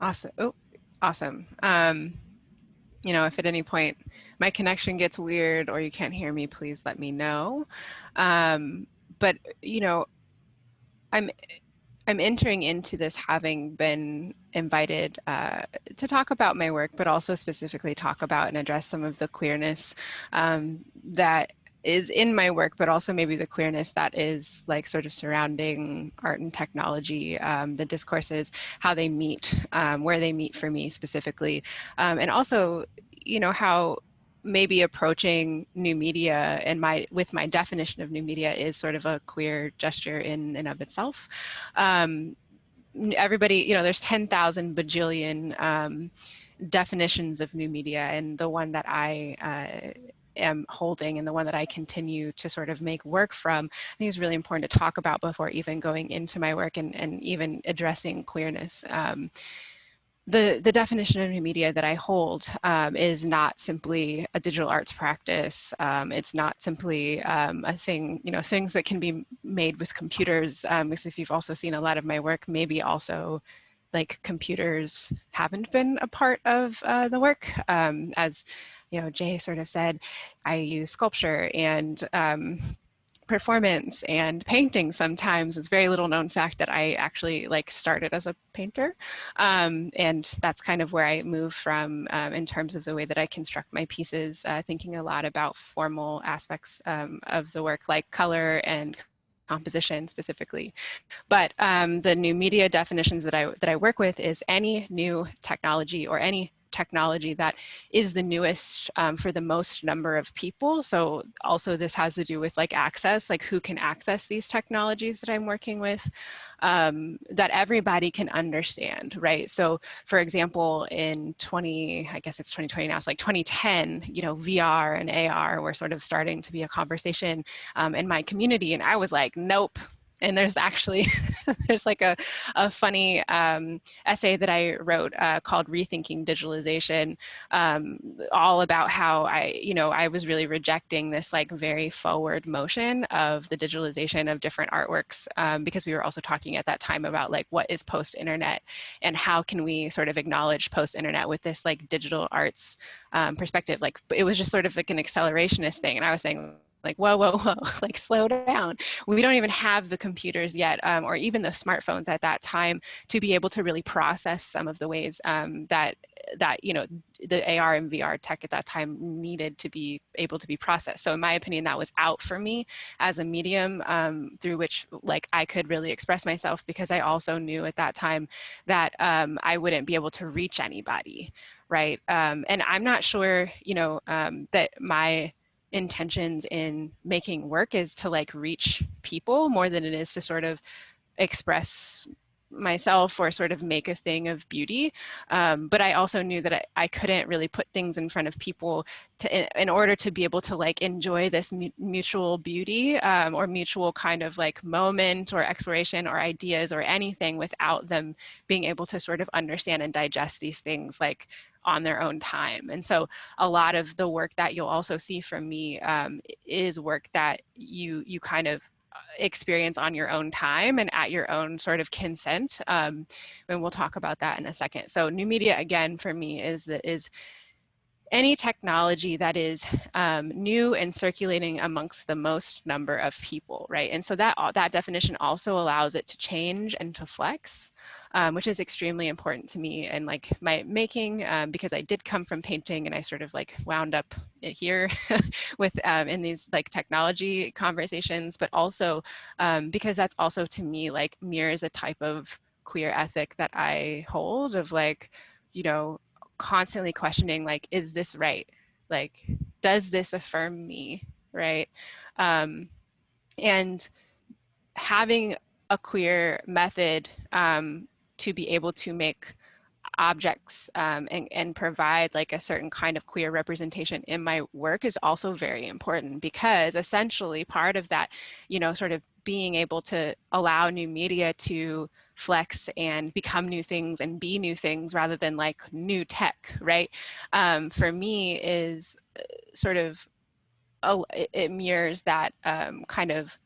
Awesome. Oh, awesome. If at any point my connection gets weird or you can't hear me, please let me know. Um, but you know, I'm I'm entering into this having been invited to talk about my work, but also specifically talk about and address some of the queerness that is in my work, but also maybe the queerness that is like sort of surrounding art and technology, the discourses, how they meet, where they meet for me specifically, and also, how maybe approaching new media and with my definition of new media is sort of a queer gesture in and of itself. Um, Everybody, there's 10,000 bajillion definitions of new media, and the one that I am holding and the one that I continue to sort of make work from, I think is really important to talk about before even going into my work and even addressing queerness. The definition of new media that I hold is not simply a digital arts practice. It's not simply a thing, things that can be made with computers. Because if you've also seen a lot of my work, maybe also like computers haven't been a part of the work. As Jay sort of said, I use sculpture and performance and painting sometimes. It's a very little known fact that I actually like started as a painter. And that's kind of where I move from in terms of the way that I construct my pieces, thinking a lot about formal aspects of the work, like color and composition specifically. But the new media definitions that I work with is any new technology or any technology that is the newest for the most number of people. So also this has to do with like access, like who can access these technologies that I'm working with, that everybody can understand, right? So for example, in I guess it's 2020 now, so like 2010, VR and AR were sort of starting to be a conversation in my community. And I was like, nope. And there's actually there's like a funny essay that I wrote called Rethinking Digitalization, all about how I was really rejecting this like very forward motion of the digitalization of different artworks, because we were also talking at that time about like what is post-internet and how can we sort of acknowledge post-internet with this like digital arts perspective. Like it was just sort of like an accelerationist thing. And I was saying, like, whoa, whoa, whoa, like slow down. We don't even have the computers yet, or even the smartphones at that time, to be able to really process some of the ways that the AR and VR tech at that time needed to be able to be processed. So in my opinion, that was out for me as a medium through which like I could really express myself, because I also knew at that time that I wouldn't be able to reach anybody, right? And I'm not sure, that my intentions in making work is to like reach people more than it is to sort of express myself or sort of make a thing of beauty. But I also knew that I couldn't really put things in front of people in order to be able to like enjoy this mutual beauty, or mutual kind of like moment or exploration or ideas or anything, without them being able to sort of understand and digest these things like on their own time. And so a lot of the work that you'll also see from me is work that you kind of experience on your own time and at your own sort of consent. And we'll talk about that in a second. So new media, again, for me is any technology that is new and circulating amongst the most number of people, right? And so that definition also allows it to change and to flex, which is extremely important to me and like my making, because I did come from painting and I sort of like wound up here with in these like technology conversations, but also because that's also to me like mirrors a type of queer ethic that I hold of like, you know, constantly questioning like, is this right? Like, does this affirm me, right? Um, and having a queer method to be able to make objects and provide like a certain kind of queer representation in my work is also very important, because essentially part of that, sort of being able to allow new media to flex and become new things and be new things rather than like new tech, right? For me is sort of, it mirrors that kind of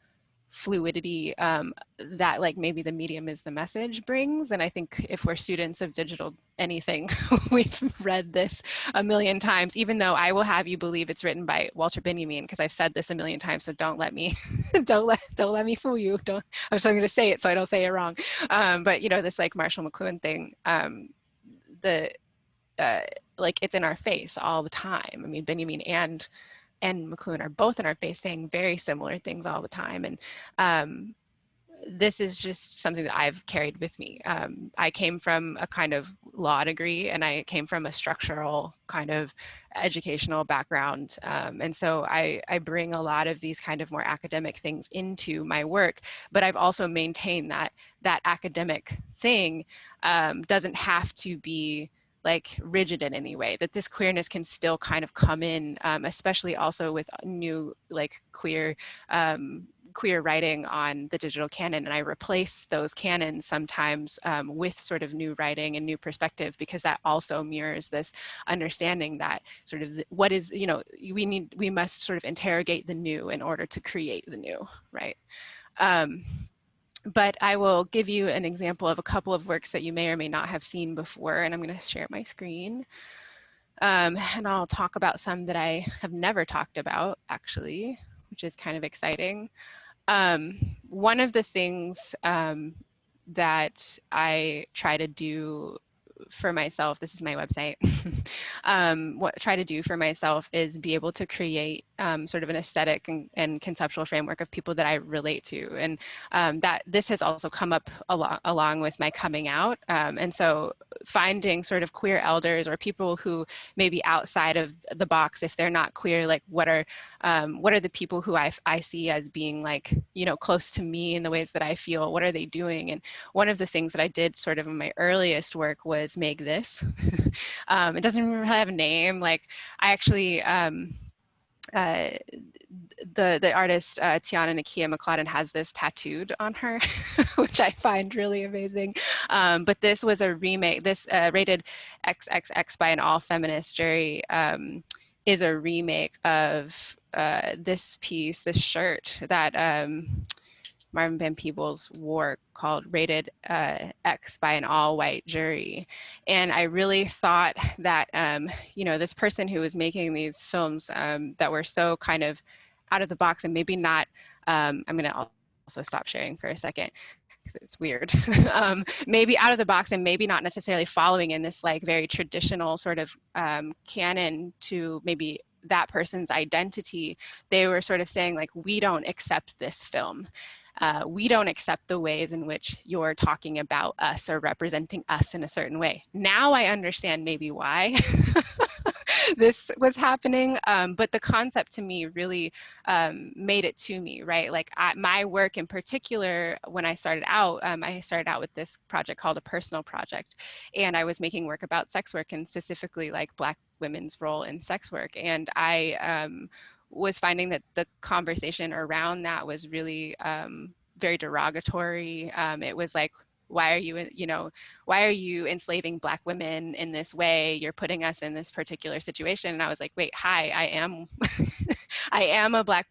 fluidity that like maybe the medium is the message brings. And I think if we're students of digital anything, we've read this a million times, even though I will have you believe it's written by Walter Benjamin, because I've said this a million times, so don't let me don't let me fool you. Don't, I'm still going to say it so I don't say it wrong. But you know, this like Marshall McLuhan thing, the like it's in our face all the time. I mean, Benjamin and McLuhan are both in our face saying very similar things all the time. And this is just something that I've carried with me. I came from a kind of law degree, and I came from a structural kind of educational background. And so I bring a lot of these kind of more academic things into my work, but I've also maintained that academic thing doesn't have to be like rigid in any way, that this queerness can still kind of come in, especially also with new like queer writing on the digital canon. And I replace those canons sometimes with sort of new writing and new perspective, because that also mirrors this understanding that sort of what is, you know, we must sort of interrogate the new in order to create the new, right? But I will give you an example of a couple of works that you may or may not have seen before, and I'm going to share my screen. And I'll talk about some that I have never talked about, actually, which is kind of exciting. One of the things that I try to do for myself, this is my website, what I try to do for myself is be able to create sort of an aesthetic and conceptual framework of people that I relate to. And that this has also come up along with my coming out. And so finding sort of queer elders or people who may be outside of the box, if they're not queer, like what are the people who I see as being like, you know, close to me in the ways that I feel, what are they doing? And one of the things that I did sort of in my earliest work was make this. It doesn't even really have a name. Like I actually, the artist Tiana Nakia McLauden has this tattooed on her, which I find really amazing. But this was a remake. This rated XXX by an all-feminist jury is a remake of this piece, this shirt that Marvin Van Peebles wore, called Rated X by an all-white jury. And I really thought that, you know, this person who was making these films that were so kind of out of the box and maybe not, I'm going to also stop sharing for a second, because it's weird, maybe out of the box and maybe not necessarily following in this like very traditional sort of canon to maybe that person's identity. They were sort of saying like, we don't accept this film. We don't accept the ways in which you're talking about us or representing us in a certain way. Now I understand maybe why this was happening, but the concept to me really made it to me, right? Like my work in particular, when I started out with this project called A Personal Project, and I was making work about sex work and specifically like Black women's role in sex work. And I was finding that the conversation around that was really very derogatory. It was like, why are you, you know, why are you enslaving Black women in this way? You're putting us in this particular situation. And I was like, wait, hi, I am, I am a Black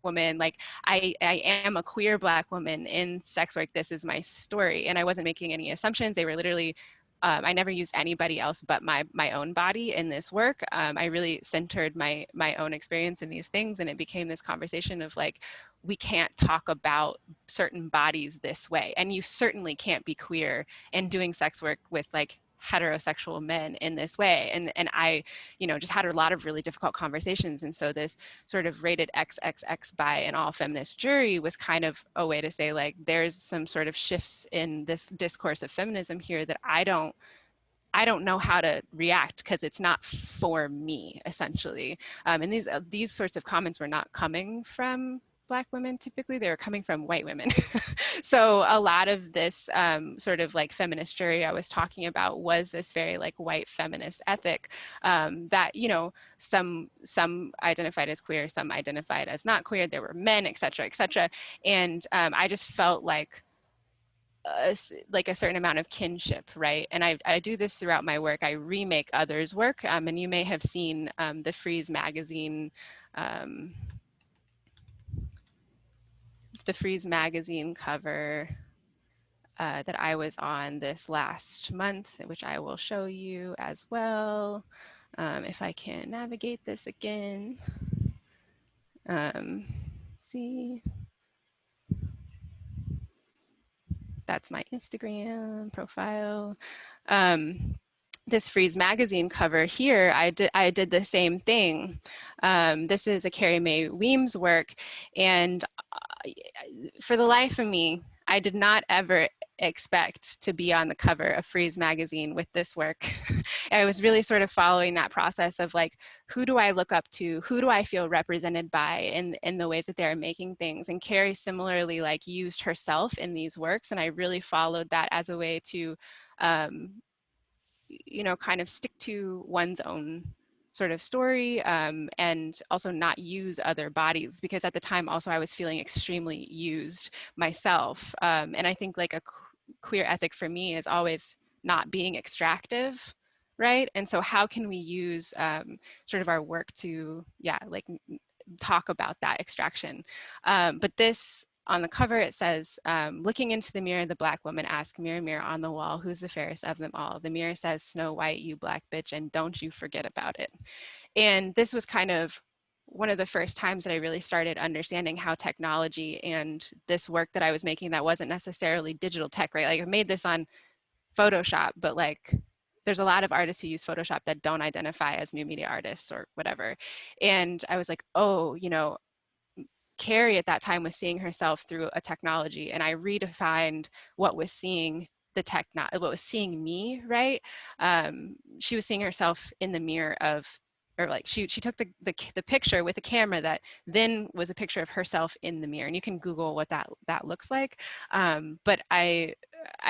woman. Like I am a queer Black woman in sex work. This is my story. And I wasn't making any assumptions. They were literally, I never used anybody else but my own body in this work. I really centered my own experience in these things, and it became this conversation of like, we can't talk about certain bodies this way, and you certainly can't be queer and doing sex work with like heterosexual men in this way. And I, you know, just had a lot of really difficult conversations. And so this sort of rated XXX by an all feminist jury was kind of a way to say like, there's some sort of shifts in this discourse of feminism here that I don't know how to react because it's not for me, essentially. And these sorts of comments were not coming from Black women typically, they were coming from white women. So a lot of this sort of like feminist jury I was talking about was this very like white feminist ethic that, you know, some identified as queer, some identified as not queer, there were men, et cetera, et cetera. And I just felt like a certain amount of kinship, right? And I do this throughout my work. I remake others' work, and you may have seen the Freeze magazine the Freeze magazine cover that I was on this last month, which I will show you as well. If I can navigate this again. See, that's my Instagram profile. This Freeze magazine cover here, I did the same thing. This is a Carrie Mae Weems work, and for the life of me, I did not ever expect to be on the cover of Freeze magazine with this work. I was really sort of following that process of like, who do I look up to? Who do I feel represented by in the ways that they're making things? And Carrie similarly like used herself in these works, and I really followed that as a way to you know, kind of stick to one's own sort of story, and also not use other bodies, because at the time also I was feeling extremely used myself. And I think like a queer ethic for me is always not being extractive, right? And so how can we use sort of our work to, yeah, like talk about that extraction. But this, on the cover, it says, looking into the mirror, the Black woman asks, mirror, mirror on the wall, who's the fairest of them all? The mirror says, Snow White, you black bitch, and don't you forget about it. And this was kind of one of the first times that I really started understanding how technology and this work that I was making that wasn't necessarily digital tech, right? Like I made this on Photoshop, but like there's a lot of artists who use Photoshop that don't identify as new media artists or whatever. And I was like, oh, you know, Carrie at that time was seeing herself through a technology, and I redefined what was seeing the what was seeing me, right? She was seeing herself in the mirror of, or like she took the picture with a camera that then was a picture of herself in the mirror, and you can Google what that looks like. But I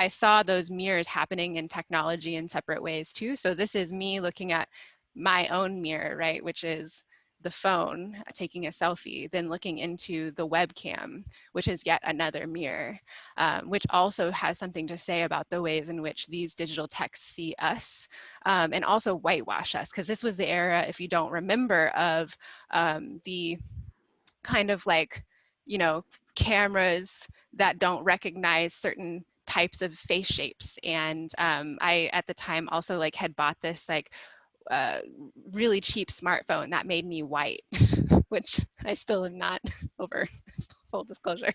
saw those mirrors happening in technology in separate ways too. So this is me looking at my own mirror, right, which is the phone, taking a selfie, then looking into the webcam, which is yet another mirror, which also has something to say about the ways in which these digital texts see us, and also whitewash us, because this was the era, if you don't remember, of the kind of like, you know, cameras that don't recognize certain types of face shapes. And I, at the time, also like had bought this like uh, really cheap smartphone that made me white, which I still am not over, full disclosure.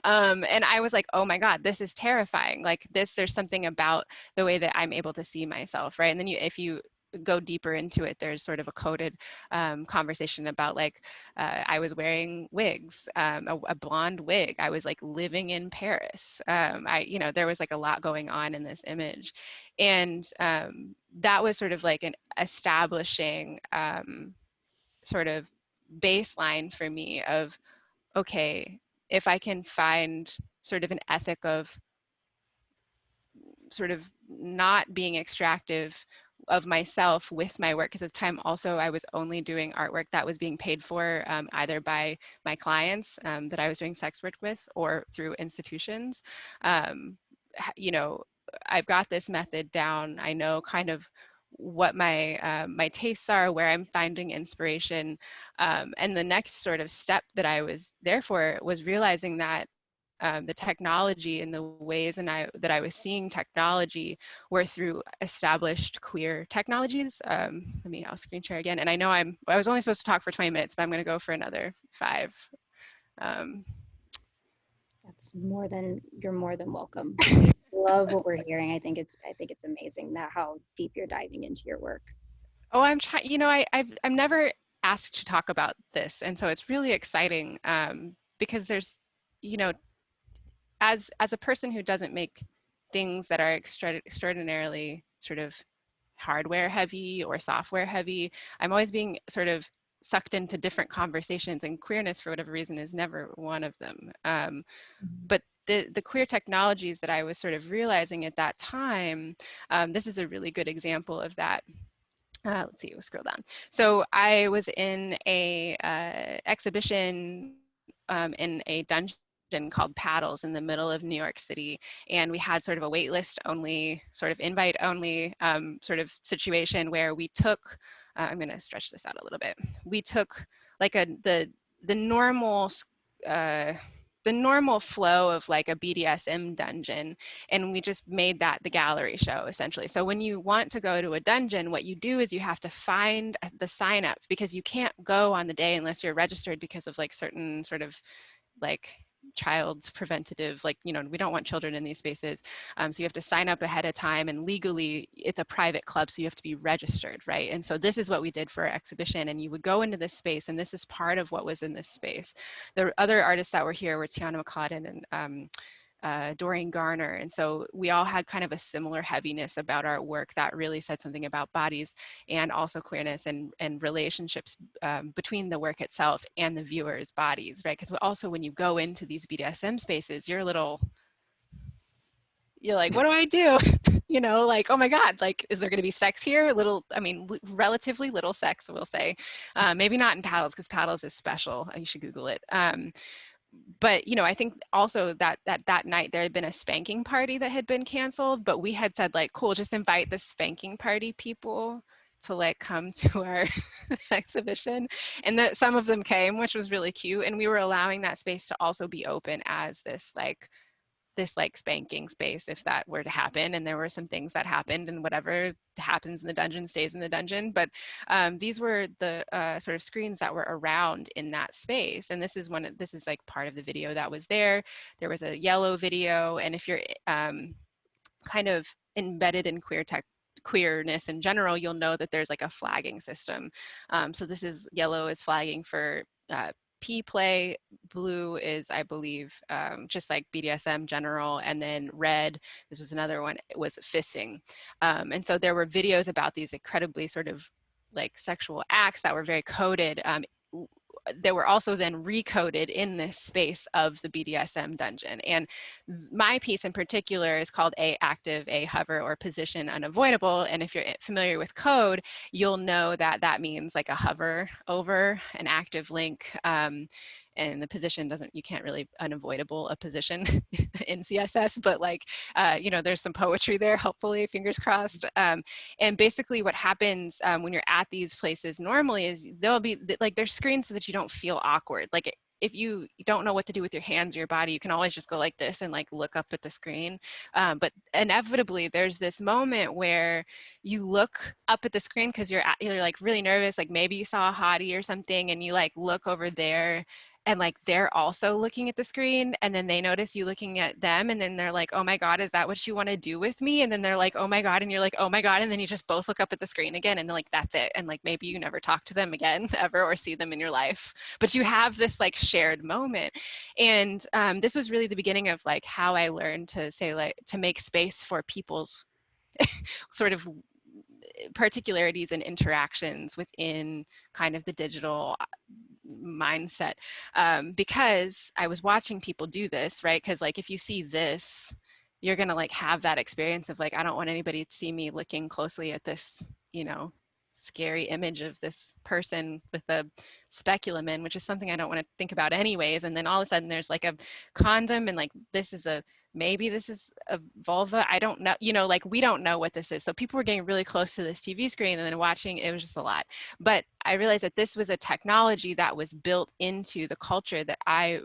And I was like, oh my God, this is terrifying. Like this, there's something about the way that I'm able to see myself, right? And then if you go deeper into it, there's sort of a coded conversation about like, I was wearing wigs, a blonde wig. I was like living in Paris. You know, there was like a lot going on in this image. And that was sort of like an establishing sort of baseline for me of, okay, if I can find sort of an ethic of sort of not being extractive of myself with my work, because at the time also I was only doing artwork that was being paid for either by my clients that I was doing sex work with or through institutions. You know, I've got this method down. I know kind of what my tastes are, where I'm finding inspiration. And the next sort of step that I was there for was realizing that the technology and the ways that I was seeing technology were through established queer technologies. I'll screen share again. And I know I was only supposed to talk for 20 minutes, but I'm going to go for another 5. Um, That's you're more than welcome. We love what we're hearing. I think it's amazing that how deep you're diving into your work. oh, I'm trying, you know, I'm never asked to talk about this. And so it's really exciting because there's, you know, as a person who doesn't make things that are extraordinarily sort of hardware heavy or software heavy, I'm always being sort of sucked into different conversations, and queerness for whatever reason is never one of them. But the queer technologies that I was sort of realizing at that time, this is a really good example of that. Let's see, we'll scroll down. So I was in a exhibition in a dungeon called Paddles in the middle of New York City, and we had sort of a wait list only, sort of invite only sort of situation where we took, I'm going to stretch this out a little bit. We took like the normal uh, the normal flow of like a BDSM dungeon, and we just made that the gallery show essentially. So when you want to go to a dungeon, what you do is you have to find the sign up, because you can't go on the day unless you're registered because of like certain sort of like child preventative, like, you know, we don't want children in these spaces. So you have to sign up ahead of time, and legally it's a private club, so you have to be registered, right? And so this is what we did for our exhibition, and you would go into this space, and this is part of what was in this space. The other artists that were here were SHAWNÉ MICHAELAIN and Doreen Garner. And so we all had kind of a similar heaviness about our work that really said something about bodies and also queerness and relationships between the work itself and the viewer's bodies, right? Because also when you go into these BDSM spaces, you're like, what do I do? You know, like, oh my God, like, is there going to be sex here? Little, I mean, relatively little sex, we'll say. Maybe not in paddles, because paddles is special. You should Google it. But you know, I think also that night there had been a spanking party that had been canceled, but we had said like, cool, just invite the spanking party people to like come to our exhibition, and some of them came, which was really cute, and we were allowing that space to also be open as this spanking space if that were to happen. And there were some things that happened, and whatever happens in the dungeon stays in the dungeon. But these were the sort of screens that were around in that space. And this is like part of the video that was there. There was a yellow video, and if you're kind of embedded in queerness in general, you'll know that there's like a flagging system. So this is yellow is flagging for P play, blue is, I believe, just like BDSM general, and then red, this was another one, it was fisting. And so there were videos about these incredibly sort of like sexual acts that were very coded. They were also then recoded in this space of the BDSM dungeon. And my piece in particular is called A active, A hover, or position unavoidable. And if you're familiar with code, you'll know that that means like a hover over an active link. And the position doesn't, you can't really unavoidable a position in CSS, but like, you know, there's some poetry there, hopefully, fingers crossed. And basically what happens when you're at these places normally is there'll be like, there's screens so that you don't feel awkward. Like if you don't know what to do with your hands or your body, you can always just go like this and like look up at the screen. But inevitably there's this moment where you look up at the screen because you're like really nervous, like maybe you saw a hottie or something, and you like look over there, and like they're also looking at the screen, and then they notice you looking at them, and then they're like, oh my God, is that what you want to do with me? And then they're like, oh my God, and you're like, oh my God, and then you just both look up at the screen again, and like that's it. And like maybe you never talk to them again ever or see them in your life, but you have this like shared moment. And this was really the beginning of like how I learned to say, like, to make space for people's sort of particularities and interactions within kind of the digital mindset, because I was watching people do this, right? Because like if you see this, you're gonna like have that experience of like, I don't want anybody to see me looking closely at this, you know, scary image of this person with a speculum in, which is something I don't want to think about anyways. And then all of a sudden there's like a condom, and like this is a, maybe this is a vulva, I don't know, you know, like we don't know what this is. So people were getting really close to this TV screen and then watching, it was just a lot. But I realized that this was a technology that was built into the culture that I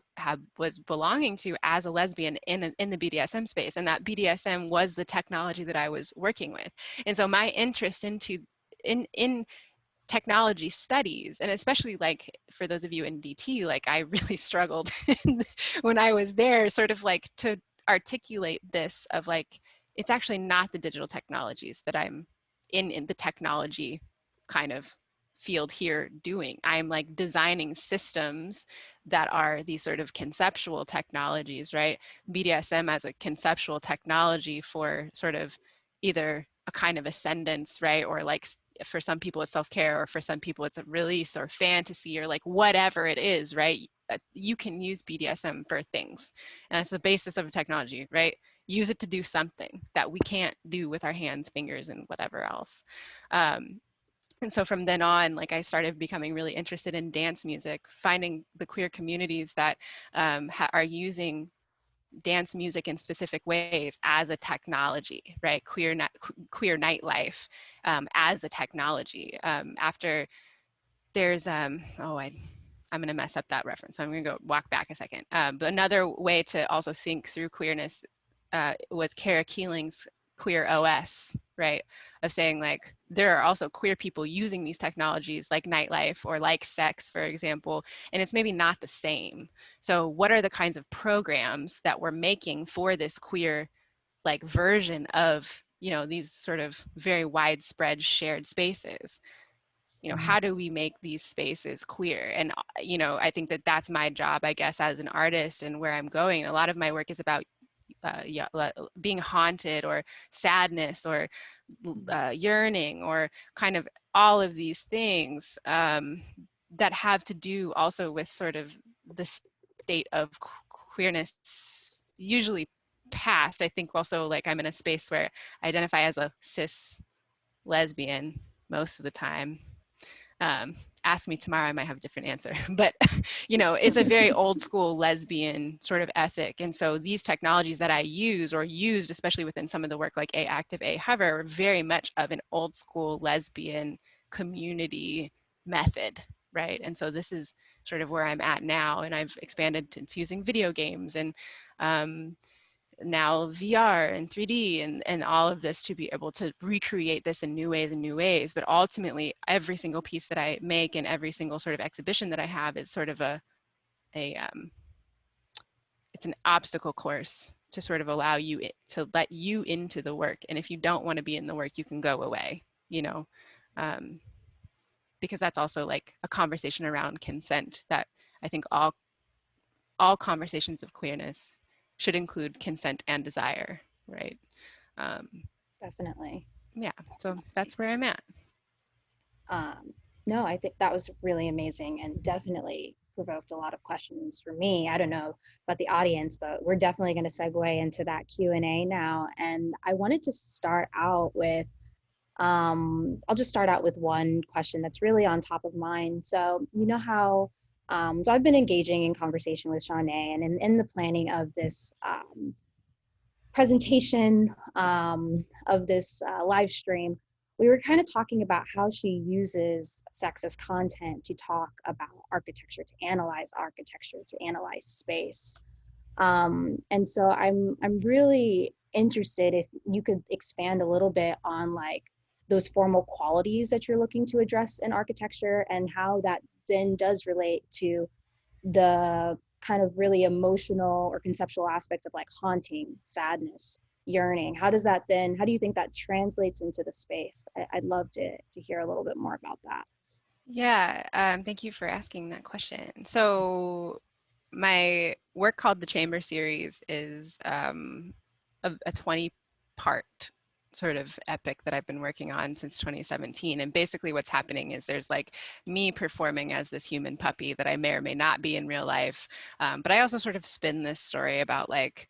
was belonging to as a lesbian in the BDSM space, and that BDSM was the technology that I was working with. And so my interest in technology studies, and especially like for those of you in DT, like I really struggled when I was there, sort of like to articulate this of like, it's actually not the digital technologies that I'm in the technology kind of field here doing. I'm like designing systems that are these sort of conceptual technologies, right? BDSM as a conceptual technology for sort of either a kind of ascendance, right? Or like for some people it's self-care, or for some people it's a release or fantasy, or like whatever it is, right? You can use BDSM for things, and that's the basis of a technology, right? Use it to do something that we can't do with our hands, fingers, and whatever else. And so from then on, like I started becoming really interested in dance music, finding the queer communities that are using dance music in specific ways as a technology, right? Queer nightlife as a technology. After there's, oh, I'm going to mess up that reference, so I'm going to go walk back a second. But another way to also think through queerness was Kara Keeling's Queer OS, right? Of saying like there are also queer people using these technologies like nightlife or like sex, for example, and it's maybe not the same. So what are the kinds of programs that we're making for this queer like version of, you know, these sort of very widespread shared spaces? You know, how do we make these spaces queer? And you know, I think that that's my job, I guess, as an artist, and where I'm going. A lot of my work is about being haunted or sadness or yearning or kind of all of these things that have to do also with sort of the state of queerness, usually past. I think also like I'm in a space where I identify as a cis lesbian most of the time. um, Ask me tomorrow, I might have a different answer. But, you know, it's a very old school lesbian sort of ethic. And so these technologies that I use or used, especially within some of the work like A Active, A Hover, are very much of an old school lesbian community method, right? And so this is sort of where I'm at now. And I've expanded to using video games and um, now VR and 3D and all of this to be able to recreate this in new ways and new ways. But ultimately, every single piece that I make and every single sort of exhibition that I have is sort of a it's an obstacle course to sort of allow you to let you into the work. And if you don't want to be in the work, you can go away, you know, um, because that's also like a conversation around consent that I think all conversations of queerness should include consent and desire, right? Um, Definitely. yeah, so that's where I'm at. Um, no, I think that was really amazing and definitely provoked a lot of questions for me. I don't know about the audience, but we're definitely going to segue into that Q&A now. And I wanted to start out with, I'll just start out with one question that's really on top of mind. So you know how, so I've been engaging in conversation with SHAWNÉ, and in the planning of this presentation of this live stream, we were kind of talking about how she uses sexist content to talk about architecture, to analyze architecture, to analyze space. And so I'm really interested if you could expand a little bit on like those formal qualities that you're looking to address in architecture and how that then does relate to the kind of really emotional or conceptual aspects of like haunting, sadness, yearning. How does that then, how do you think that translates into the space? I'd love to hear a little bit more about that. Yeah, thank you for asking that question. So my work called the Chamber Series is a 20-part sort of epic that I've been working on since 2017. And basically what's happening is there's like me performing as this human puppy that I may or may not be in real life. But I also sort of spin this story about like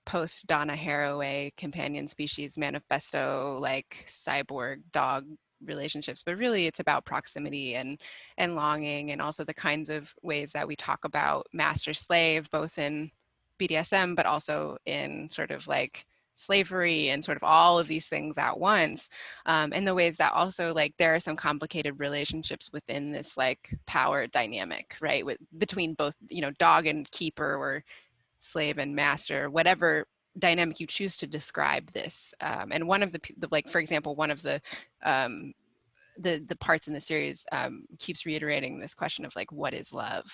post Donna Haraway companion species manifesto, like cyborg dog relationships, but really it's about proximity and longing, and also the kinds of ways that we talk about master slave, both in BDSM but also in sort of like slavery and sort of all of these things at once, and the ways that also like there are some complicated relationships within this like power dynamic, right, with between both, you know, dog and keeper or slave and master, whatever dynamic you choose to describe this. And one of the like, for example, one of um, the parts in the series keeps reiterating this question of like, what is love?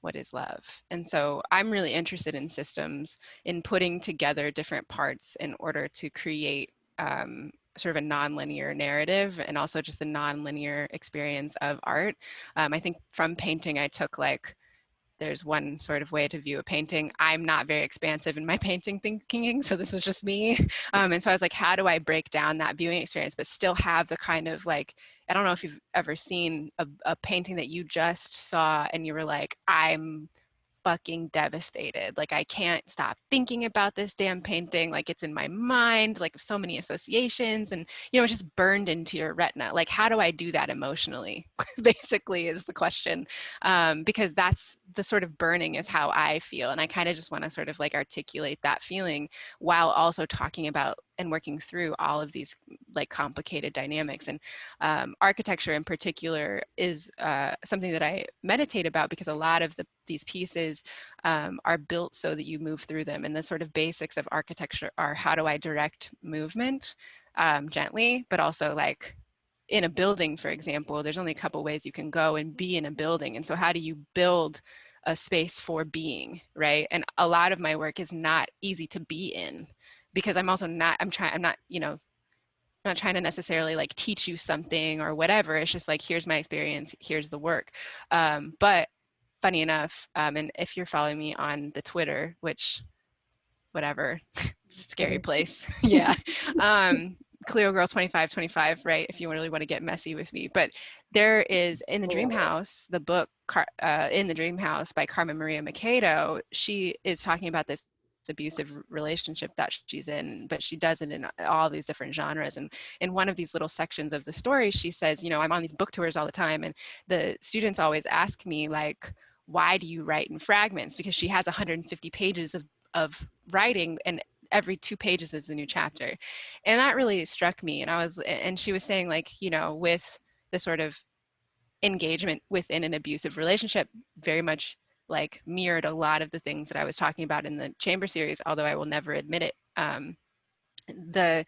What is love? And so I'm really interested in systems, in putting together different parts in order to create sort of a non-linear narrative and also just a non-linear experience of art. I think from painting, I took like there's one sort of way to view a painting. I'm not very expansive in my painting thinking, so this was just me. And so I was like, how do I break down that viewing experience, but still have the kind of like, I don't know if you've ever seen a painting that you just saw and you were like, I'm fucking devastated. Like, I can't stop thinking about this damn painting. Like, it's in my mind, like so many associations, and it's just burned into your retina. Like, how do I do that emotionally? Basically is the question. Because that's the sort of burning is how I feel. And I kind of just want to sort of like articulate that feeling while also talking about and working through all of these like complicated dynamics. And architecture in particular is something that I meditate about, because a lot of these pieces are built so that you move through them. And the sort of basics of architecture are, how do I direct movement gently, but also like in a building, for example, there's only a couple ways you can go and be in a building. And so how do you build a space for being, right? And a lot of my work is not easy to be in, because I'm also not, I'm not, I'm not trying to necessarily like teach you something or whatever. It's just like, here's my experience, here's the work. But funny enough, and if you're following me on the Twitter, which whatever, scary Twitter. place. Yeah. Cleo Girl 2525, right? If you really want to get messy with me. But there is in the Dream House, the book In the Dream House by Carmen Maria Machado, she is talking about this abusive relationship that she's in, but she does it in all these different genres. And in one of these little sections of the story, she says, I'm on these book tours all the time, and the students always ask me, like, why do you write in fragments? Because she has 150 pages of writing, and every 2 pages is a new chapter. And that really struck me. And she was saying, like, with the sort of engagement within an abusive relationship, very much like mirrored a lot of the things that I was talking about in the Chamber series, although I will never admit it. The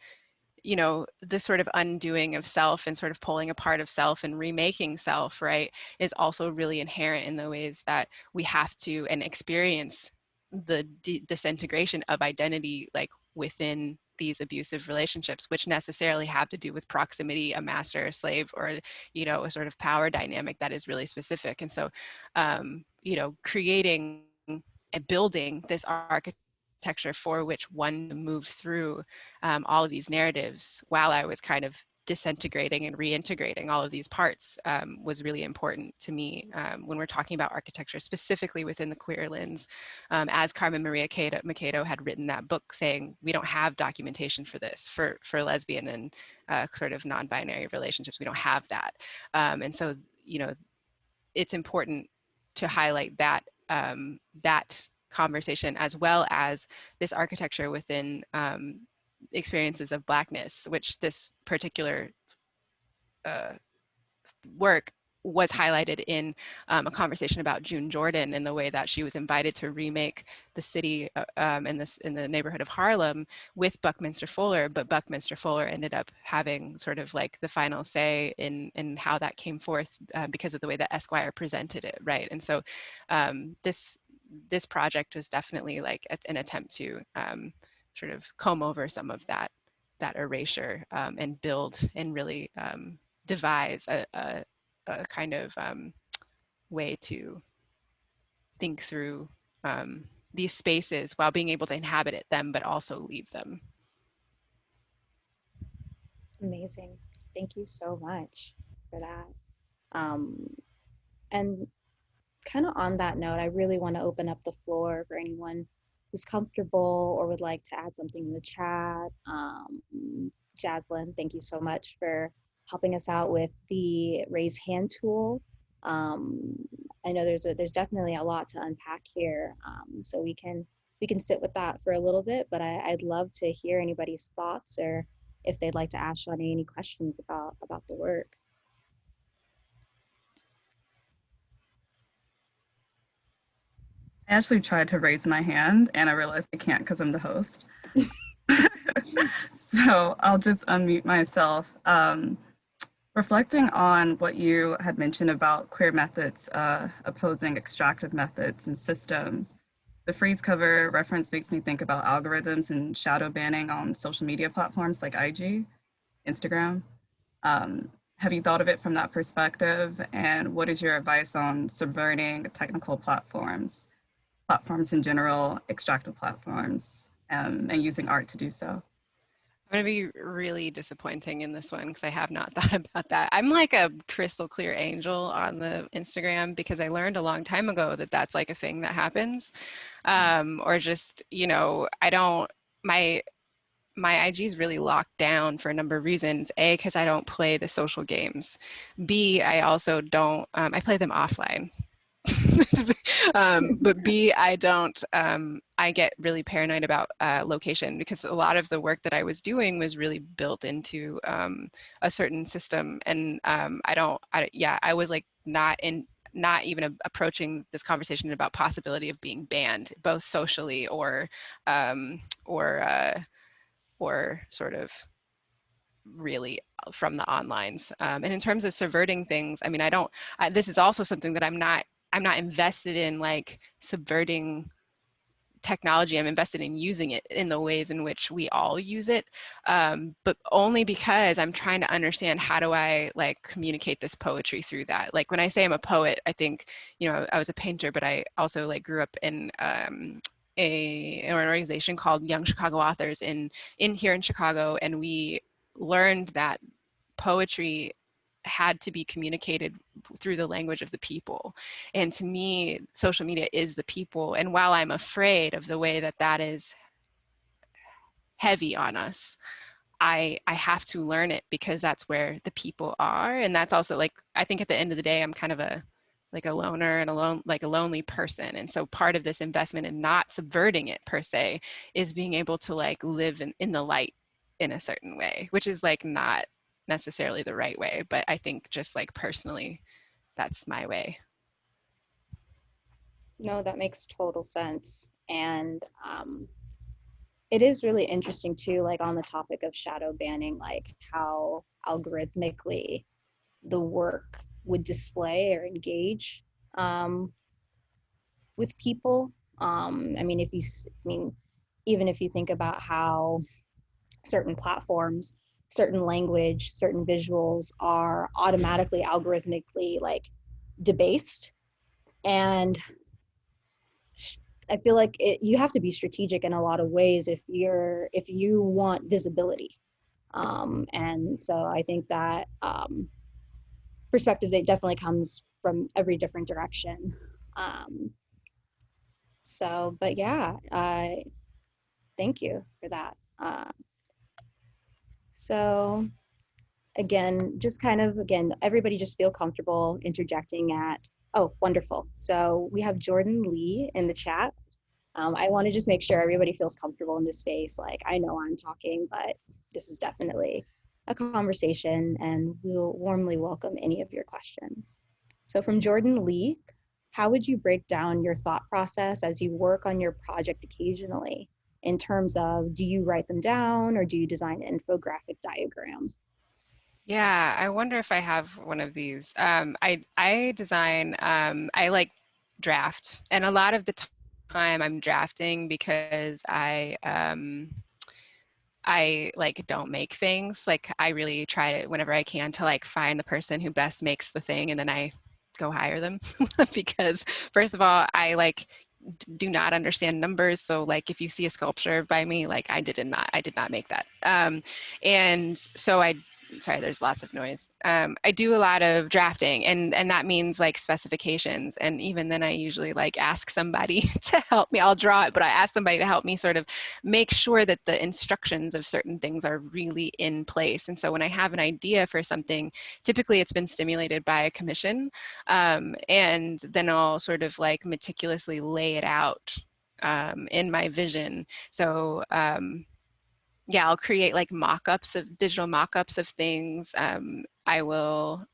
the sort of undoing of self and sort of pulling apart of self and remaking self, right, is also really inherent in the ways that we have to and experience the disintegration of identity, like within these abusive relationships, which necessarily have to do with proximity, a master, a slave, or a sort of power dynamic that is really specific. And so creating and building this architecture for which one moves through all of these narratives while I was kind of disintegrating and reintegrating all of these parts was really important to me when we're talking about architecture, specifically within the queer lens. As Carmen Maria Machado had written that book saying, we don't have documentation for this, for lesbian and sort of non-binary relationships. We don't have that. And so, it's important to highlight that that conversation, as well as this architecture within experiences of Blackness, which this particular uh, work was highlighted in a conversation about June Jordan and the way that she was invited to remake the city in the neighborhood of Harlem with Buckminster Fuller, but Buckminster Fuller ended up having sort of like the final say in how that came forth because of the way that Esquire presented it, right? And so this project was definitely like an attempt to sort of comb over some of that erasure and build and really devise a kind of way to think through these spaces while being able to inhabit them, but also leave them. Amazing. Thank you so much for that. Um, and kind of on that note, I really want to open up the floor for anyone who's comfortable or would like to add something in the chat. Jaslyn, thank you so much for helping us out with the raise hand tool. Um, I know there's definitely a lot to unpack here, so we can sit with that for a little bit. But I'd love to hear anybody's thoughts, or if they'd like to ask SHAWNÉ any questions about the work. I actually tried to raise my hand and I realized I can't because I'm the host. So I'll just unmute myself. Reflecting on what you had mentioned about queer methods opposing extractive methods and systems, the freeze cover reference makes me think about algorithms and shadow banning on social media platforms like IG, Instagram. Have you thought of it from that perspective? And what is your advice on subverting technical platforms in general, extractive platforms, and using art to do so? I'm going to be really disappointing in this one because I have not thought about that. I'm like a crystal clear angel on the Instagram because I learned a long time ago that that's like a thing that happens. Or just, you know, I don't, my, my IG is really locked down for a number of reasons. A, because I don't play the social games. B, I also don't, I play them offline. But B, I don't, I get really paranoid about location because a lot of the work that I was doing was really built into a certain system. And yeah, I was like not even approaching this conversation about possibility of being banned, both socially um, or, uh, or sort of really from the onlines. And in terms of subverting things, I mean, this is also something that I'm not invested in like subverting technology. I'm invested in using it in the ways in which we all use it, but only because I'm trying to understand how do I like communicate this poetry through that. Like when I say I'm a poet, I think, you know, I was a painter, but I also like grew up in an organization called Young Chicago Authors in here in Chicago, and we learned that poetry had to be communicated through the language of the people. And to me, social media is the people. And while I'm afraid of the way that that is heavy on us, I have to learn it because that's where the people are. And that's also like, I think at the end of the day, I'm kind of like a loner and like a lonely person. And so part of this investment in not subverting it per se is being able to like live in the light in a certain way, which is like not necessarily the right way, but I think just like personally, that's my way. No, that makes total sense. And it is really interesting too, like on the topic of shadow banning, like how algorithmically the work would display or engage um, with people. I mean, even if you think about how certain platforms, certain language, certain visuals are automatically algorithmically like debased, and I feel like you have to be strategic in a lot of ways if you want visibility. And so I think that perspectives, it definitely comes from every different direction. Um, but yeah, thank you for that. So again, just kind of, again, everybody just feel comfortable interjecting at, oh, wonderful. So we have Jordan Lee in the chat. I want to just make sure everybody feels comfortable in this space. Like, I know I'm talking, but this is definitely a conversation, and we'll warmly welcome any of your questions. So from Jordan Lee, how would you break down your thought process as you work on your project occasionally in terms of, do you write them down or do you design an infographic diagram? Yeah, I wonder if I have one of these. I design, I like draft, and a lot of the time I'm drafting because I like don't make things. Like I really try to whenever I can to like find the person who best makes the thing, and then I go hire them because first of all, I like do not understand numbers. So like if you see a sculpture by me, like I did not make that. And so sorry, there's lots of noise. I do a lot of drafting, and that means like specifications. And even then I usually like ask somebody to help me. I'll draw it, but I ask somebody to help me sort of make sure that the instructions of certain things are really in place. And so when I have an idea for something, typically it's been stimulated by a commission. And then I'll sort of like meticulously lay it out in my vision. So yeah, I'll create like mock-ups of digital mock-ups of things. I will,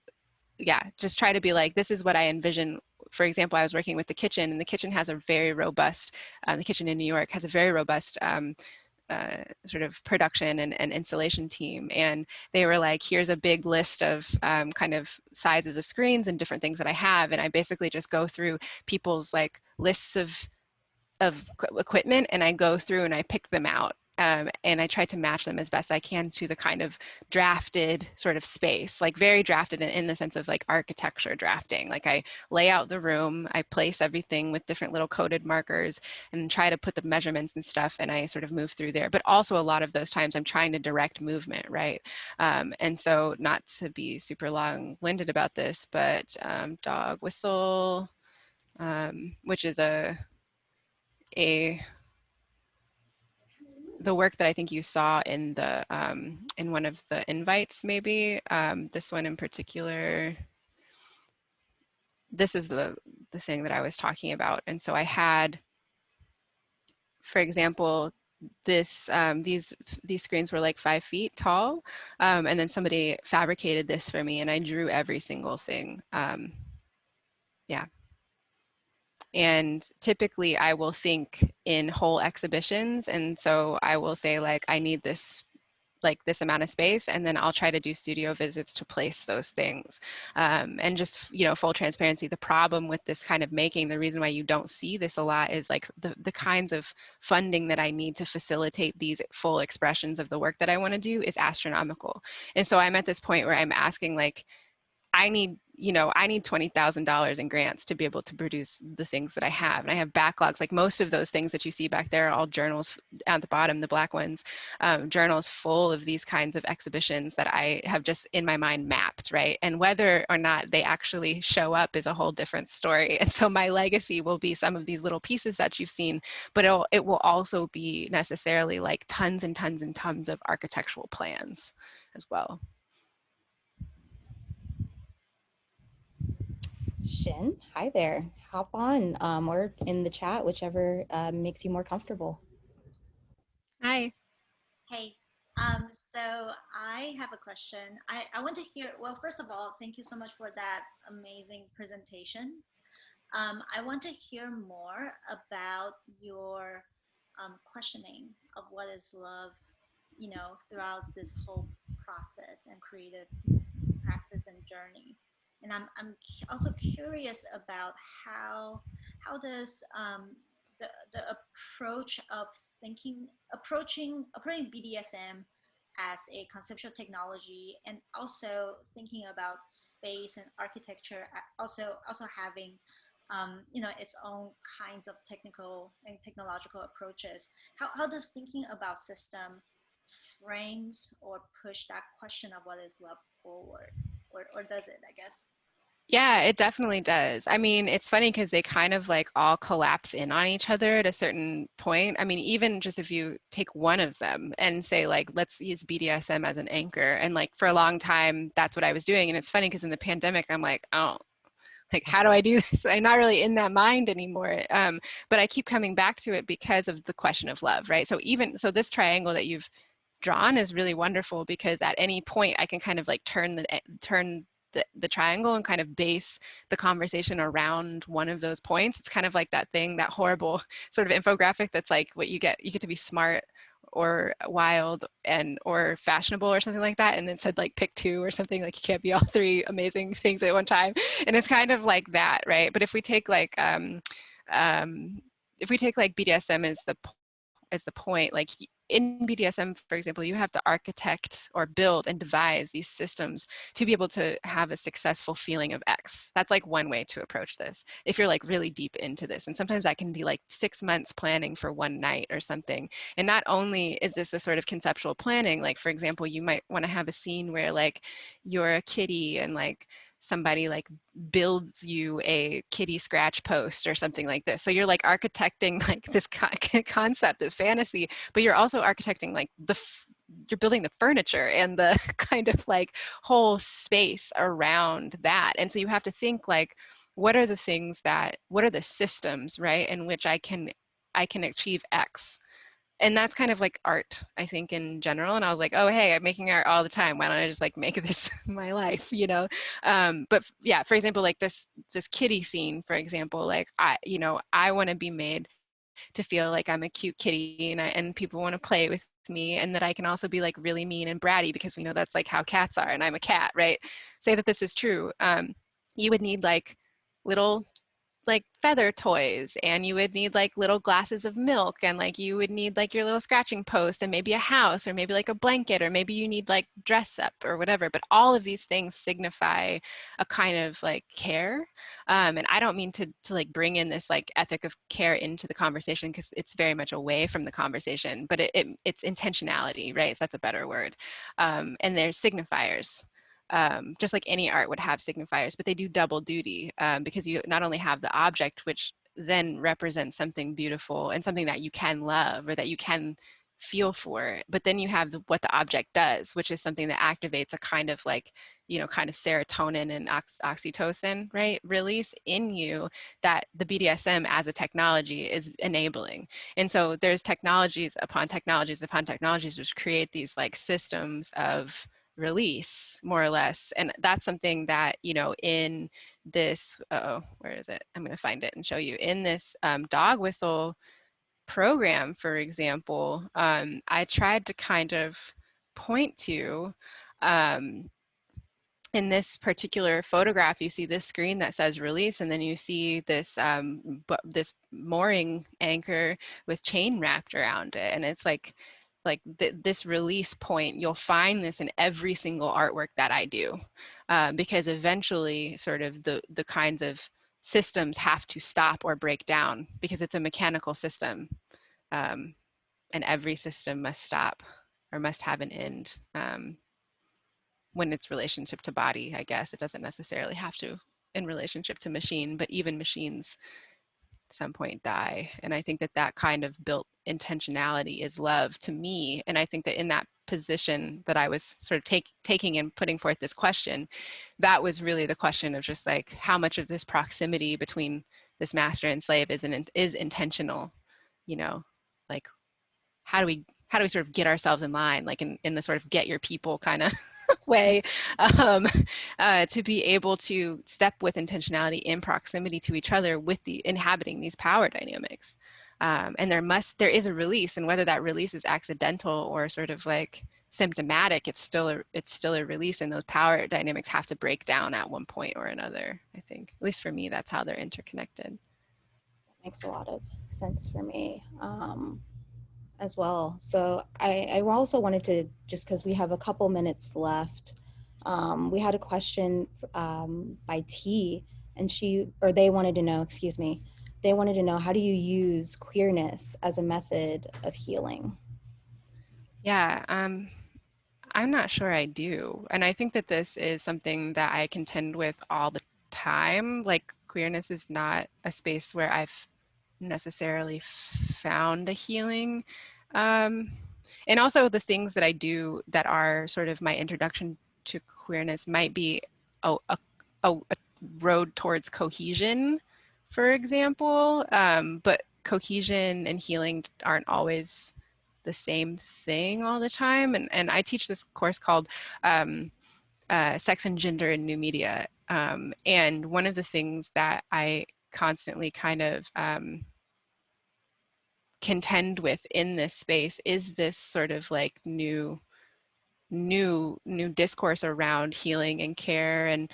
yeah, just try to be like, this is what I envision. For example, I was working with the kitchen, and the kitchen has a very robust, the kitchen in New York has a very robust sort of production and installation team. And they were like, here's a big list of kind of sizes of screens and different things that I have. And I basically just go through people's like lists of equipment, and I go through and I pick them out and I try to match them as best I can to the kind of drafted sort of space, like very drafted in the sense of like architecture drafting. Like I lay out the room, I place everything with different little coded markers and try to put the measurements and stuff, and I sort of move through there. But also a lot of those times I'm trying to direct movement, right? And so not to be super long-winded about this, but dog whistle, which is the work that I think you saw in the in one of the invites, maybe this one in particular. This is the thing that I was talking about, and so I had, for example, this these screens were like 5 feet tall, and then somebody fabricated this for me, and I drew every single thing. Yeah. And typically I will think in whole exhibitions. And so I will say like, I need this, like this amount of space, and then I'll try to do studio visits to place those things. And just, you know, full transparency, the problem with this kind of making, the reason why you don't see this a lot is like the kinds of funding that I need to facilitate these full expressions of the work that I want to do is astronomical. And so I'm at this point where I'm asking like, I need $20,000 in grants to be able to produce the things that I have. And I have backlogs, like most of those things that you see back there are all journals at the bottom, the black ones, journals full of these kinds of exhibitions that I have just in my mind mapped, right? And whether or not they actually show up is a whole different story. And so my legacy will be some of these little pieces that you've seen, but it will also be necessarily like tons and tons and tons of architectural plans as well. Shin, hi there. Hop on or in the chat, whichever makes you more comfortable. Hi. Hey, so I have a question. I want to hear, well, first of all, thank you so much for that amazing presentation. I want to hear more about your questioning of what is love, you know, throughout this whole process and creative practice and journey. And I'm also curious about how does the approach of approaching BDSM as a conceptual technology, and also thinking about space and architecture, also having you know, its own kinds of technical and technological approaches. How does thinking about system frames or push that question of what is love forward, or does it, I guess? Yeah, it definitely does. I mean, it's funny because they kind of like all collapse in on each other at a certain point. I mean, even just if you take one of them and say like, let's use BDSM as an anchor. And like for a long time, that's what I was doing. And it's funny because in the pandemic, I'm like, oh, like, how do I do this? I'm not really in that mind anymore. But I keep coming back to it because of the question of love, right? So so this triangle that you've drawn is really wonderful because at any point I can kind of like turn the triangle and kind of base the conversation around one of those points. It's kind of like that thing, that horrible sort of infographic that's like what you get to be smart or wild or fashionable or something like that, and it said like pick two or something, like you can't be all three amazing things at one time. And it's kind of like that, right? But if we take like BDSM as the point, like in BDSM, for example, you have to architect or build and devise these systems to be able to have a successful feeling of X. That's like one way to approach this if you're like really deep into this. And sometimes that can be like 6 months planning for one night or something. And not only is this a sort of conceptual planning, like for example, you might want to have a scene where like you're a kitty and like somebody like builds you a kitty scratch post or something like this. So you're like architecting like this concept, this fantasy, but you're also architecting like you're building the furniture and the kind of like whole space around that. And so you have to think like, what are the systems, right, in which I can achieve X? And that's kind of like art, I think, in general. And I was like, oh, hey, I'm making art all the time. Why don't I just like make this my life, you know? But yeah, for example, like this kitty scene, for example, like I want to be made to feel like I'm a cute kitty and people want to play with me, and that I can also be like really mean and bratty because we know that's like how cats are, and I'm a cat, right? Say that this is true. You would need like little like feather toys, and you would need like little glasses of milk, and like you would need like your little scratching post, and maybe a house, or maybe like a blanket, or maybe you need like dress up or whatever. But all of these things signify a kind of like care. And I don't mean to like bring in this like ethic of care into the conversation, because it's very much away from the conversation, but it's intentionality, right? So that's a better word. And there's signifiers. Just like any art would have signifiers, but they do double duty, because you not only have the object, which then represents something beautiful and something that you can love or that you can feel for, but then you have what the object does, which is something that activates a kind of like, kind of serotonin and oxytocin, right, release in you, that the BDSM as a technology is enabling. And so there's technologies upon technologies upon technologies which create these like systems of release, more or less. And that's something that, in this, where is it? I'm going to find it and show you. In this dog whistle program, for example, I tried to kind of point to, in this particular photograph, you see this screen that says release, and then you see this this mooring anchor with chain wrapped around it, and it's like this release point. You'll find this in every single artwork that I do, because eventually, sort of the kinds of systems have to stop or break down, because it's a mechanical system, and every system must stop or must have an end. When it's relationship to body, I guess. It doesn't necessarily have to in relationship to machine, but even machines at some point die. And I think that that kind of built intentionality is love to me. And I think that in that position that I was sort of taking and putting forth this question, that was really the question of just like how much of this proximity between this master and slave is intentional, like how do we sort of get ourselves in line, like in the sort of get your people kind of way, um, to be able to step with intentionality in proximity to each other with the inhabiting these power dynamics. And there is a release, and whether that release is accidental or sort of like symptomatic, it's still a release, and those power dynamics have to break down at one point or another. I think, at least for me, that's how they're interconnected. Makes a lot of sense for me. As well. So I also wanted to, just because we have a couple minutes left, we had a question by T, and they wanted to know, they wanted to know, how do you use queerness as a method of healing? Yeah, I'm not sure I do. And I think that this is something that I contend with all the time. Like, queerness is not a space where I've necessarily found a healing. And also the things that I do that are sort of my introduction to queerness might be a road towards cohesion, for example. But cohesion and healing aren't always the same thing all the time. And I teach this course called Sex and Gender in New Media. And one of the things that I constantly kind of contend with in this space is this sort of like new discourse around healing and care. And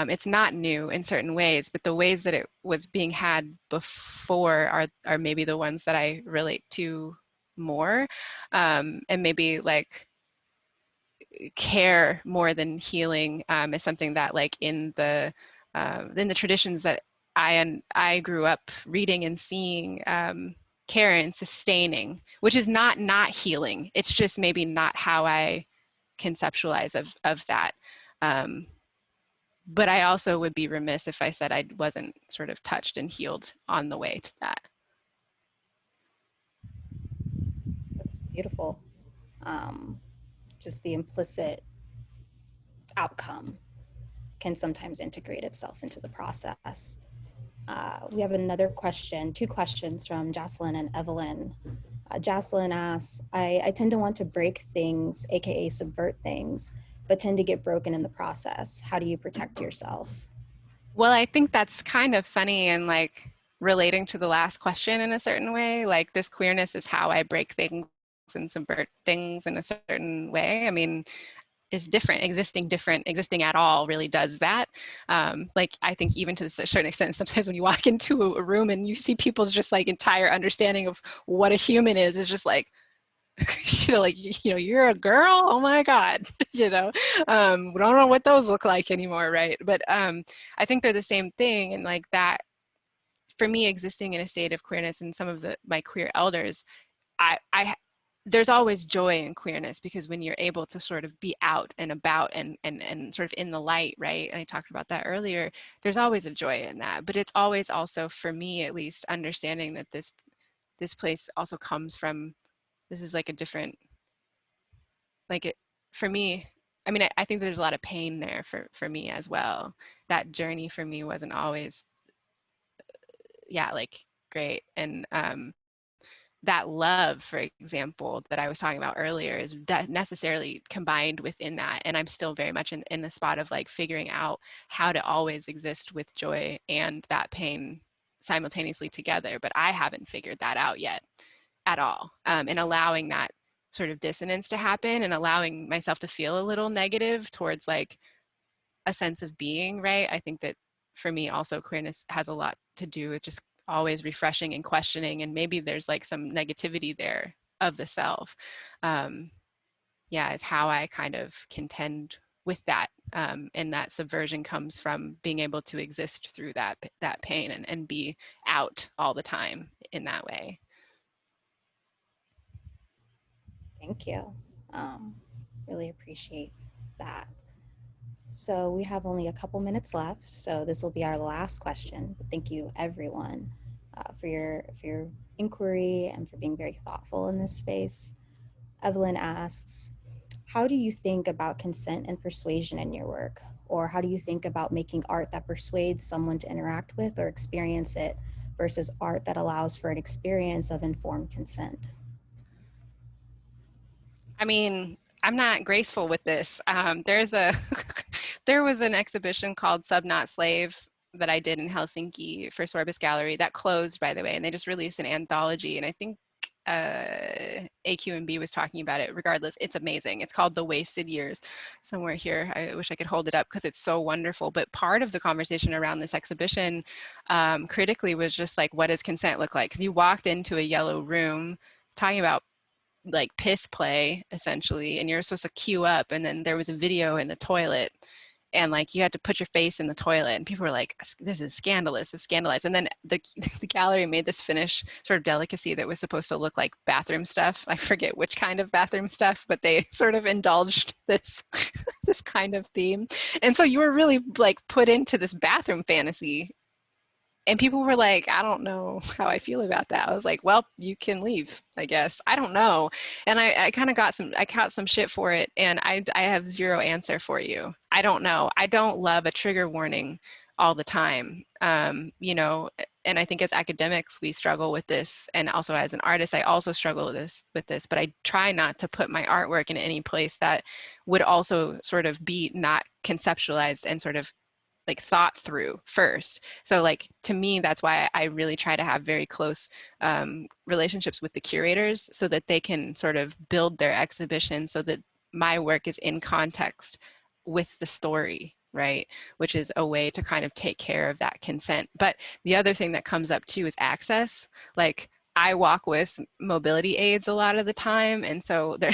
it's not new in certain ways, but the ways that it was being had before are maybe the ones that I relate to more, and maybe like care more than healing is something that, like, in the traditions that I grew up reading and seeing, care and sustaining, which is not healing. It's just maybe not how I conceptualize of that. But I also would be remiss if I said I wasn't sort of touched and healed on the way to that. That's beautiful. Just the implicit outcome can sometimes integrate itself into the process. We have another question, two questions from Jocelyn and Evelyn. Jocelyn asks, I tend to want to break things, AKA subvert things, but tend to get broken in the process. How do you protect yourself? Well, I think that's kind of funny and like relating to the last question in a certain way. Like, this queerness is how I break things and subvert things in a certain way. I mean, is different, existing at all really does that. Like I think even to a certain extent, sometimes when you walk into a room and you see people's just like entire understanding of what a human is just like, you know, like, you know, you're a girl, oh my God, you know, we don't know what those look like anymore, right? But I think they're the same thing, and like that, for me, existing in a state of queerness and some of my queer elders, I there's always joy in queerness, because when you're able to sort of be out and about and sort of in the light, right? And I talked about that earlier. There's always a joy in that, but it's always also, for me at least, understanding that this place also comes from, this is like a different, like it, for me, I mean, I think there's a lot of pain there for me as well. That journey for me wasn't always, yeah, like great. And that love, for example, that I was talking about earlier is necessarily combined within that. And I'm still very much in the spot of like figuring out how to always exist with joy and that pain simultaneously together. But I haven't figured that out yet at all. And allowing that sort of dissonance to happen and allowing myself to feel a little negative towards like a sense of being, right? I think that for me also queerness has a lot to do with just always refreshing and questioning, and maybe there's like some negativity there of the self. Yeah, is how I kind of contend with that. And that subversion comes from being able to exist through that pain and be out all the time in that way. Thank you. Really appreciate that. So we have only a couple minutes left, so this will be our last question. Thank you, everyone, for your inquiry and for being very thoughtful in this space. Evelyn asks, how do you think about consent and persuasion in your work? Or how do you think about making art that persuades someone to interact with or experience it versus art that allows for an experience of informed consent? I mean, I'm not graceful with this. There was an exhibition called Sub Not Slave that I did in Helsinki for Sorbus Gallery that closed, by the way, and they just released an anthology, and I think AQ&B was talking about it. Regardless, it's amazing. It's called The Wasted Years. Somewhere here, I wish I could hold it up because it's so wonderful. But part of the conversation around this exhibition critically was just like, what does consent look like? Because you walked into a yellow room talking about like piss play essentially, and you're supposed to queue up, and then there was a video in the toilet, and like you had to put your face in the toilet, and people were like, this is scandalous, it's scandalous. And then the gallery made this Finnish sort of delicacy that was supposed to look like bathroom stuff. I forget which kind of bathroom stuff, but they sort of indulged this this kind of theme, and so you were really like put into this bathroom fantasy. And people were like, I don't know how I feel about that. I was like, well, you can leave, I guess. I don't know. And I kind of got some shit for it. And I have zero answer for you. I don't know. I don't love a trigger warning all the time. You know, and I think as academics, we struggle with this. And also as an artist, I also struggle with this, but I try not to put my artwork in any place that would also sort of be not conceptualized and sort of like thought through first. So like to me, that's why I really try to have very close relationships with the curators so that they can sort of build their exhibition so that my work is in context with the story, right? Which is a way to kind of take care of that consent. But the other thing that comes up too is access. Like I walk with mobility aids a lot of the time, and so there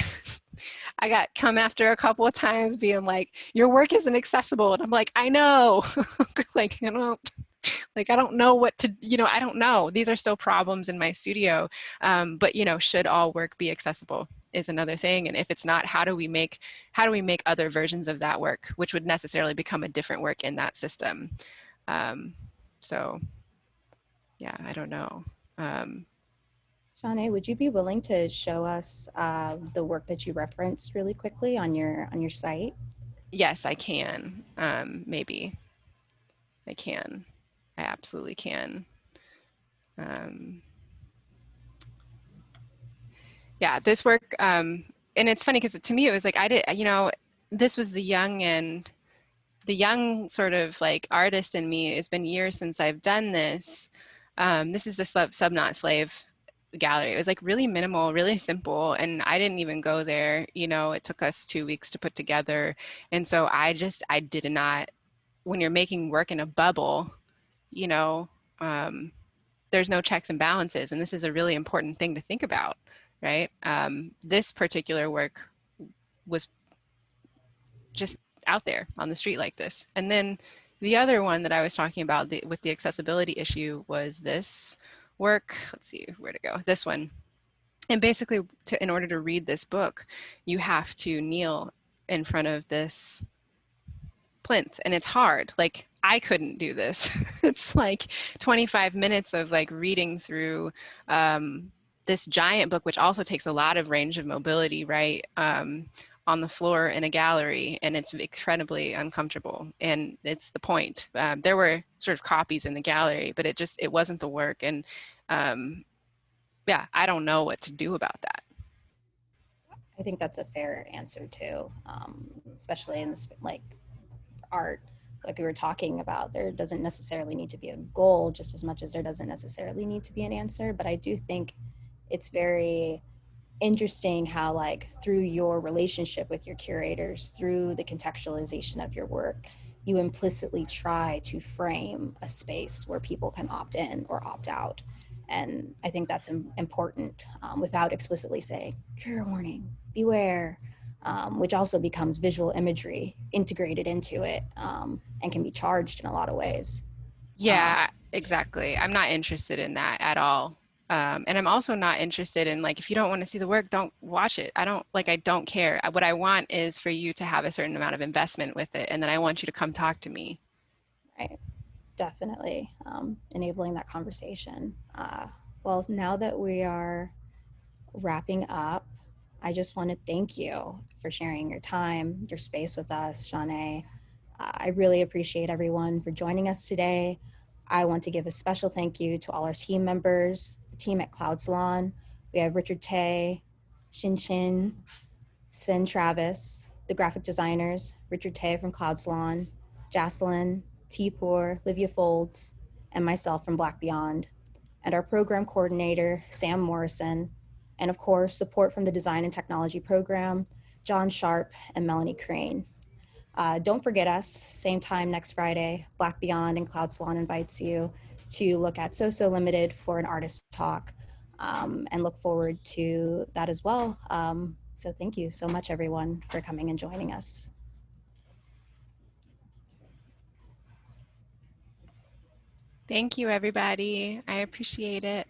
I got come after a couple of times being like, your work isn't accessible. And I'm like, I know. Like, I don't know what to, I don't know. These are still problems in my studio. But, should all work be accessible is another thing. And if it's not, how do we make other versions of that work, which would necessarily become a different work in that system? So, yeah, I don't know. SHAWNÉ, would you be willing to show us the work that you referenced really quickly on your site? Yes, I can. Maybe I can. I absolutely can. Yeah, this work, and it's funny because to me it was like this was the young sort of like artist in me. It's been years since I've done this. This is the Sub Not Slave gallery. It was like really minimal, really simple, and I didn't even go there. You know, it took us 2 weeks to put together, and so I did not. When you're making work in a bubble, you know, there's no checks and balances, and this is a really important thing to think about, right? This particular work was just out there on the street like this. And then the other one that I was talking about with the accessibility issue was this work. Let's see where to go. This one. And basically, in order to read this book, you have to kneel in front of this plinth, and it's hard. Like, I couldn't do this. It's like 25 minutes of like reading through this giant book, which also takes a lot of range of mobility, right? On the floor in a gallery, and it's incredibly uncomfortable, and it's the point. There were sort of copies in the gallery, but it wasn't the work, and yeah, I don't know what to do about that. I think that's a fair answer too, especially in this like art, like we were talking about. There doesn't necessarily need to be a goal just as much as there doesn't necessarily need to be an answer. But I do think it's very interesting how, like, through your relationship with your curators, through the contextualization of your work, you implicitly try to frame a space where people can opt in or opt out. And I think that's important, without explicitly saying, trigger warning, beware, which also becomes visual imagery integrated into it, and can be charged in a lot of ways. Yeah, exactly. I'm not interested in that at all. And I'm also not interested in, like, if you don't want to see the work, don't watch it. I don't care. What I want is for you to have a certain amount of investment with it, and then I want you to come talk to me. Right. Definitely, enabling that conversation. Well, now that we are wrapping up, I just want to thank you for sharing your time, your space with us, SHAWNÉ. I really appreciate everyone for joining us today. I want to give a special thank you to all our team members, the team at Cloud Salon. We have Richard Tay, Shin Shin, Sven Travis, the graphic designers, Richard Tay from Cloud Salon, Jocelyn, Tipur, Livia Folds, and myself from Black Beyond, and our program coordinator, Sam Morrison, and of course, support from the Design and Technology program, John Sharp and Melanie Crane. Don't forget us, same time next Friday. Black Beyond and Cloud Salon invites you to look at So Limited for an artist talk, and look forward to that as well. So thank you so much, everyone, for coming and joining us. Thank you, everybody. I appreciate it.